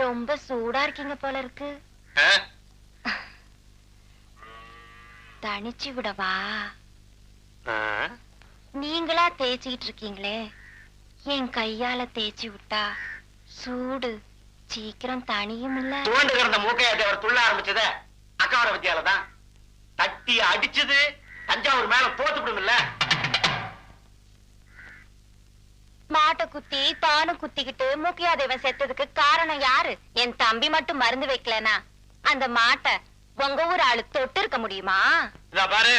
ரொம்ப சூடா இருக்கீங்க போல இருக்கு. தனிச்சு விடவா? நீங்களா தேய்ச்சிக்கிட்டு இருக்கீங்களே, என் கையால தேய்ச்சி விட்டா சூடு சீக்கிரம் தனியும் இல்ல. தூண்டு கிடந்த மூக்கையாட்டி அவர் துள்ள ஆரம்பிச்சத அக்காவோட வித்தியாலதான். தட்டி அடிச்சது தஞ்சாவூர் மேல போட்டு விடுமில்ல. மாட்டை குத்தி தானும் குத்திக்கிட்டு மூக்கையாதேவன் செத்ததுக்கு காரணம் யாரு? என் தம்பி மட்டும் மருந்து வைக்கலனா அந்த மாட்டை உங்க ஊர் ஆளு தொட்டு இருக்க முடியுமா? இதா பாரு,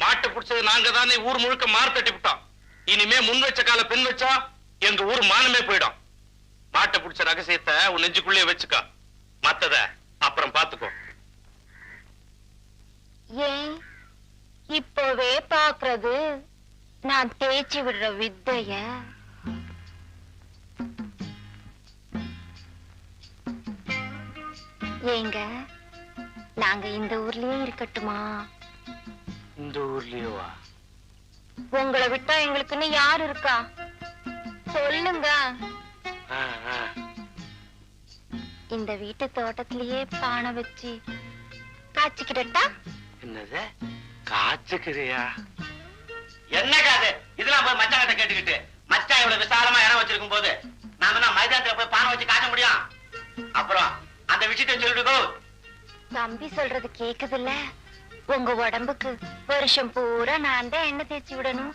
மாட்டை பிடிச்சது நாங்க தானே ஊர் முழுக்க மாறு தட்டி விட்டோம். இனிமே முன் வச்ச கால பின் வச்சா எங்க ஊர் மானமே போயிடும். மாட்டை பிடிச்ச ரகசியத்தை உன் நெஞ்சுக்குள்ளே வச்சுக்க, மத்தத அப்புறம் பாத்துக்கோ. ஏன் இப்பவே பாக்குறது நான் தேய்ச்சி விடுற வித்தைய? ஏங்க, நாங்க இந்த ஊர்லயே இருக்கட்டுமா? இந்த ஊர்லயேவா? உங்களை விட்டா எங்களுக்குன்னு யாரு இருக்கா சொல்லுங்க. இந்த வீட்டு தோட்டத்திலேயே பானை வச்சு காய்ச்சிக்கிட்டா? என்னது காய்ச்சுக்கிறியா? என்ன காது இதெல்லாம் போய் மச்சான் கிட்ட கேட்டுக்கிட்டு, மச்சான் இவ்வளவு விசாலமா இடம் வச்சிருக்கும் போது நாம மைதானத்துல போய் பானை வச்சு காய்ச்ச முடியும்? அப்புறம் அந்த விஷயத்தை சொல்லிட்டு தம்பி சொல்றது கேக்குதுல்ல? உங்க உடம்புக்கு வருஷம் பூரா நான் தான் எண்ணெய் தேய்ச்சி விடணும்.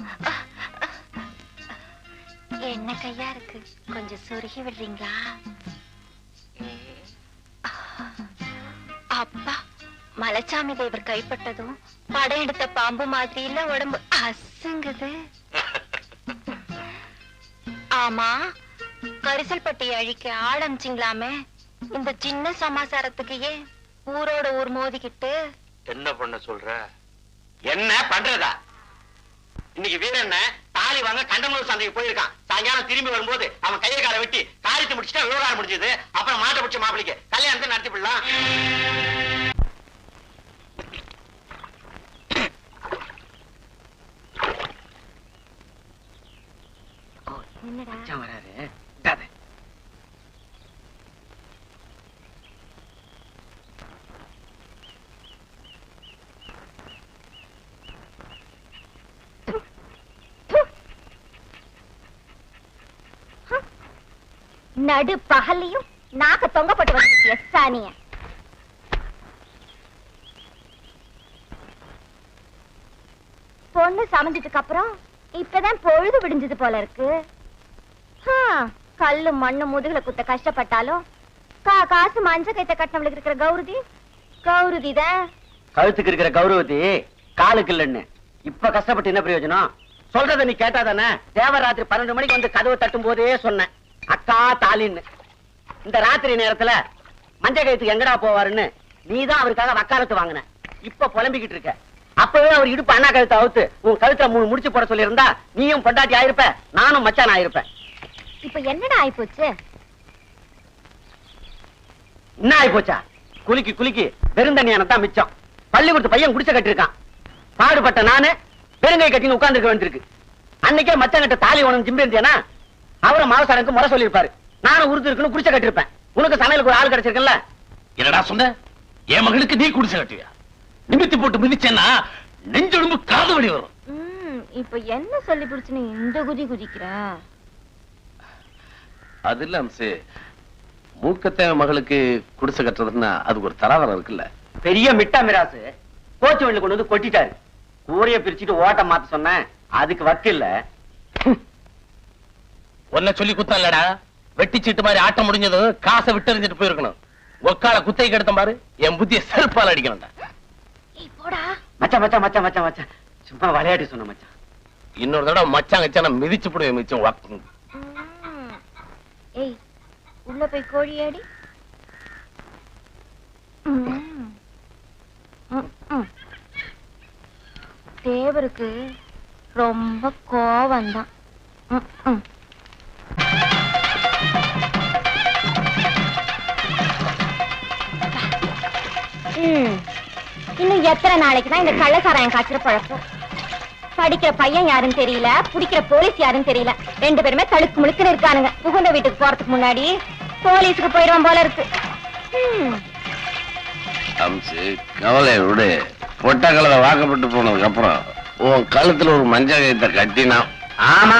என்ன கையா இருக்கு, கொஞ்சம் சொருகி விடுறீங்களா? அப்பா, மலைச்சாமி தேவர் கைப்பட்டதும் படம் எடுத்த பாம்பு மாதிரி இல்ல உடம்பு அசுங்குது. ஆமா, கரிசல்பட்டி அழிக்க ஆரம்பிச்சிங்களாமே, இந்த சின்ன சமாசாரத்துக்கு ஏன் ஊரோட ஊர் மோதிக்கிட்டு? என்ன பண்ண சொல்ற? என்ன பண்றதா? இன்னைக்கு வீரன் தாலி வாங்க கண்டமூர் சந்தைக்கு போயிருக்கான். சாயங்காலம் திரும்பி வரும்போது அவன் கையை காலை வெட்டி காரியத்தை முடிச்சுட்டா விவகாரம் முடிஞ்சது. அப்புறம் மாட்டை பிடிச்ச மாப்பிளைக்கு கல்யாணத்தை நடத்தி விடலாம். வராரு நடு பகல்லையும் நாக்க தொங்கப்பட்டு வந்து சாணிய. பொண்ணு சமைஞ்சதுக்கு அப்புறம் இப்பதான் பொழுது விடிஞ்சது போல இருக்கு. கல்லு மண்ணு முதுகுல குத்த கஷ்டப்பட்டாலும் காசு மஞ்ச கைத்த கட்டினவளுக்கு இருக்கிற கௌரதி தான். கழுத்துக்கு இருக்கிற கௌரவதி காலுக்கு இல்லன்னு இப்ப கஷ்டப்பட்டு என்ன பிரயோஜனம்? சொல்றத நீ கேட்டாதானே? தேவராத்திரி 12 மணிக்கு வந்து கதவை தட்டும் போதே சொன்னேன், அக்கா தாலின்னு. இந்த ராத்திரி நேரத்துல மஞ்ச கழுத்துக்கு எங்கடா போவாருன்னு நீதான் அவருக்காக வக்காலத்து வாங்கின. இப்ப புலம்பிக்கிட்டு இருக்க. அப்பவே அவர் இடுப்பு அண்ணா கழுத்தை அவுத்து உன் கழுத்துல 3 முடிச்சு போட சொல்லி இருந்தா நீயும் பொண்டாட்டி ஆயிருப்ப, நானும் மச்சான் ஆயிருப்பேன். இப்ப என்னடா ஆயிப்போச்சு? என்ன ஆயிப்போச்சா? குலுக்கி குலுக்கி பெருந்தண்ணியானதான் மிச்சம். பள்ளிக்கூடத்து பையன் குடிச்ச கட்டிருக்கான். பாடுபட்ட நானு பெருங்கை கட்டின்னு உட்கார்ந்து வேண்டியிருக்கு. அன்னைக்கே மச்சான் கிட்ட தாலி உனக்கு ஜிம்பி இருந்தேனா அவரை மாவசாரனுக்கு முறை சொல்லிருப்பாரு. நானும் உறுதி இருக்குன்னு குடிச்ச கட்டிருப்பேன். உனக்கு சமையலுக்கு ஒரு ஆள் கிடைச்சிருக்கல. என்னடா சொன்ன? என் மகளுக்கு நீ குடிச்ச கட்டுவியா? நிமித்தி போட்டு மிதிச்சேன்னா நெஞ்சொடும்பு காது வலி வரும். இப்ப என்ன சொல்லி பிடிச்சு இந்த குதி குதிக்கிற? அது இல்ல அம்சே, மூக்கத்தேவ மகளுக்கு குடிசை கட்டுறதுன்னா அதுக்கு ஒரு தராதரம் இருக்குல்ல. பெரிய மிட்டா மிராசு கோச்சு வண்டில கொண்டு வந்து கொட்டிட்டாரு. கூரைய பிரிச்சுட்டு ஓட்ட மாத்த சொன்னேன், அதுக்கு வக்கு இல்ல. ஒன்ன சொல்லி குத்தம் இல்லடா. வெட்டி சீட்டு மாதிரி ஆட்டம் முடிஞ்சதும் காசை விட்டு எறிஞ்சிட்டு போயிருக்கணும். ஒக்கால குத்தை கெடுத்த பாரு, என் புத்திய செருப்பால் அடிக்கணும்டா. மச்சான் மச்சான் மச்சான் மச்சான் மச்சான் சும்மா விளையாட்டு சொன்ன மச்சான். இன்னொரு தடவை மச்சான் கச்சான மிதிச்சு போடுவேன் மிச்சம். ஏய், உள்ள போய் கோழியாடி. தேவருக்கு ரொம்ப கோவம் தான். இன்னும் எத்தனை நாளைக்கு தான் இந்த கள்ளசாராயம் காய்ச்சற பழக்கம்? படிக்கிற பையன் யாருன்னு தெரியல, பிடிக்கிற போலீஸ் யாருன்னு தெரியல. 2 பேருமே தடுக்கு முழுக்குன்னு இருக்கானுங்க. புகுந்த வீட்டுக்கு போறதுக்கு முன்னாடி போலீஸுக்கு போயிடுவான் போல இருக்கு. அம்சு கவலையை விடு. பொட்ட கலவை வாக்கப்பட்டு போனதுக்கு அப்புறம் உன் கழுத்துல ஒரு மஞ்சள் கயித்தை கட்டினா. ஆமா,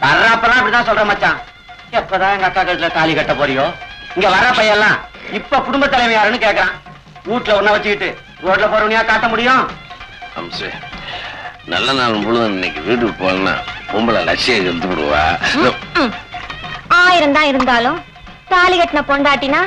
வர்றப்பெல்லாம் அப்படிதான் சொல்றேன் மச்சான். எப்பதான் எங்க அக்கா கழுத்துல தாலி கட்ட போறியோ? இங்க வர்ற பையெல்லாம் இப்ப குடும்ப தலைவி யாருன்னு கேக்குறான். வீட்டுல ஒன்ன வச்சுக்கிட்டு ரோட்ல போறவனியா காட்ட முடியும்? அம்சு நல்ல நாள் முழுதும் இன்னைக்கு வீட்டுக்கு போனா பொம்பளை லட்சிய எடுத்து விடுவா. 1000 தான் இருந்தாலும் தாலி கட்டின பொண்டாட்டினா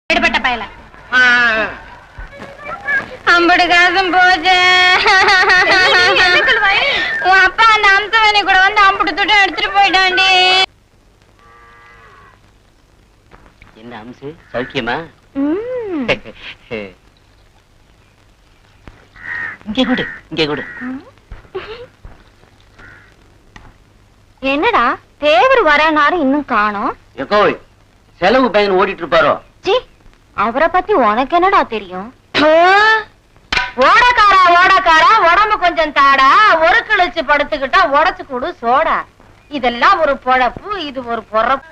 விடுபட்ட பயல அம்படு காசும் போச்சு. உன் அப்பா அந்த அம்சவனை கூட வந்து அம்புட்டு துட்டு எடுத்துட்டு போயிட்டாண்டி. என்ன அம்சு சௌக்கியமா? இங்கே கூடு, இங்கே கூடு. என்னடா தேவர் வரனாரு இன்னும் காணோம்? எக்கோய் செலவு பையன் ஓடிட்டு இருப்பாரோ? சி, அவரை பத்தி உனக்கு என்னடா தெரியும்? ஓடக்காரா ஓடக்காரா, உடம்பு கொஞ்சம் தாடா, ஒரு கிழிச்சு படுத்துக்கிட்டா உடச்சு கூடு சோடா. இதெல்லாம் ஒரு பொழப்பு, இது ஒரு பொறப்பு.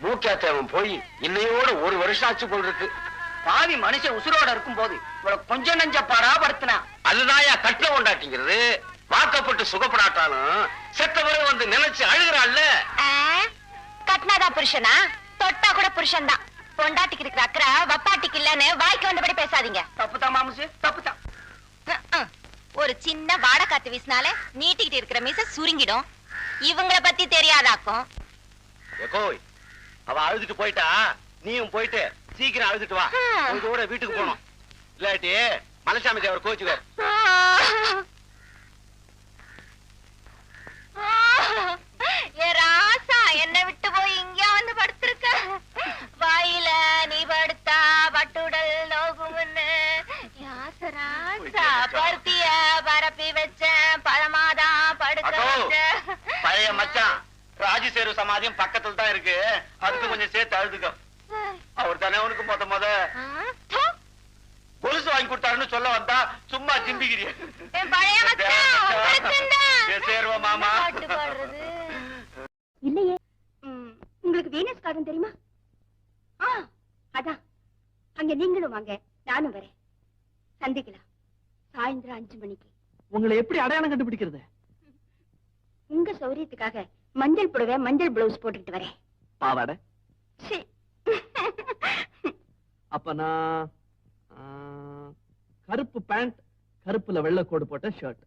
மூக்காத்தவன் போய் இன்னையோட 1 வருஷம் ஆச்சு போல் இருக்கு. பாவி மனுஷன் உசுரோட இருக்கும் போது இவ்வளவு கொஞ்சம் நஞ்ச பாடாபடுத்தினா. அதுதான் கட்டில கொண்டாட்டிங்கிறது. வாக்கப்பட்டு சுகப்படாட்டாலும் செத்த பிறகு வந்து நினைச்சு அழுகிறாள்ல. கட்னாதா புருஷனா? தொட்டா கூட புருஷன் தான். பொண்டாட்டிக்கு இருக்கிற அக்கறை வப்பாட்டிக்கு இல்லன்னு வாய்க்கு வந்தபடி பேசாதீங்க. தப்புதான் மாமுசு, தப்புதான். ஒரு சின்ன வாடை காத்து வீசினால நீட்டிக்கிட்டு இருக்கிற மீச சுருங்கிடும். இவங்கள பத்தி தெரியாதாக்கும். எக்கோய் அவ அழுதுட்டு போயிட்டா, நீயும் போயிட்டு சீக்கிரம் அழுதுட்டு வா. உங்களோட வீட்டுக்கு போனோம். இல்லாட்டி மலைசாமி தேவர் கோச்சுவார். ராசா என்னை விட்டு போய் இங்க வந்து படுத்திருக்க. வாயில நீ படுத்தா பட்டுடல் நோகுமுன்னு ராசா பருத்திய பரப்பி வச்சேன், பழமாதான் படுக்க வச்சேன். பழைய மச்சான் ராஜசேரு சமாதியம் பக்கத்துல தான் இருக்கு. அதுக்கு கொஞ்சம் சேர்த்து அழுதுக்க. அவர் தானே உனக்கு முத கொலுசு வாங்கி கொடுத்தாருன்னு சொல்ல வந்தா சும்மா சிம்பிக்கிறிய. சேருவா மாமா. இல்லையே, உங்களுக்கு வீனஸ் கார்டன் தெரியுமா? அதான் அங்க நீங்களும் வாங்க, நானும் வரேன். சந்திக்கலாம் சாயந்தரம் 5 மணிக்கு. உங்களை எப்படி அடையாளம் கண்டுபிடிக்கிறது? உங்க சௌரியத்துக்காக மஞ்சள் புடவை மஞ்சள் பிளவுஸ் போட்டுட்டு வரேன். பாவாடை? அப்ப நான் கருப்பு பேண்ட், கருப்புல வெள்ளை கோடு போட்ட ஷர்ட்.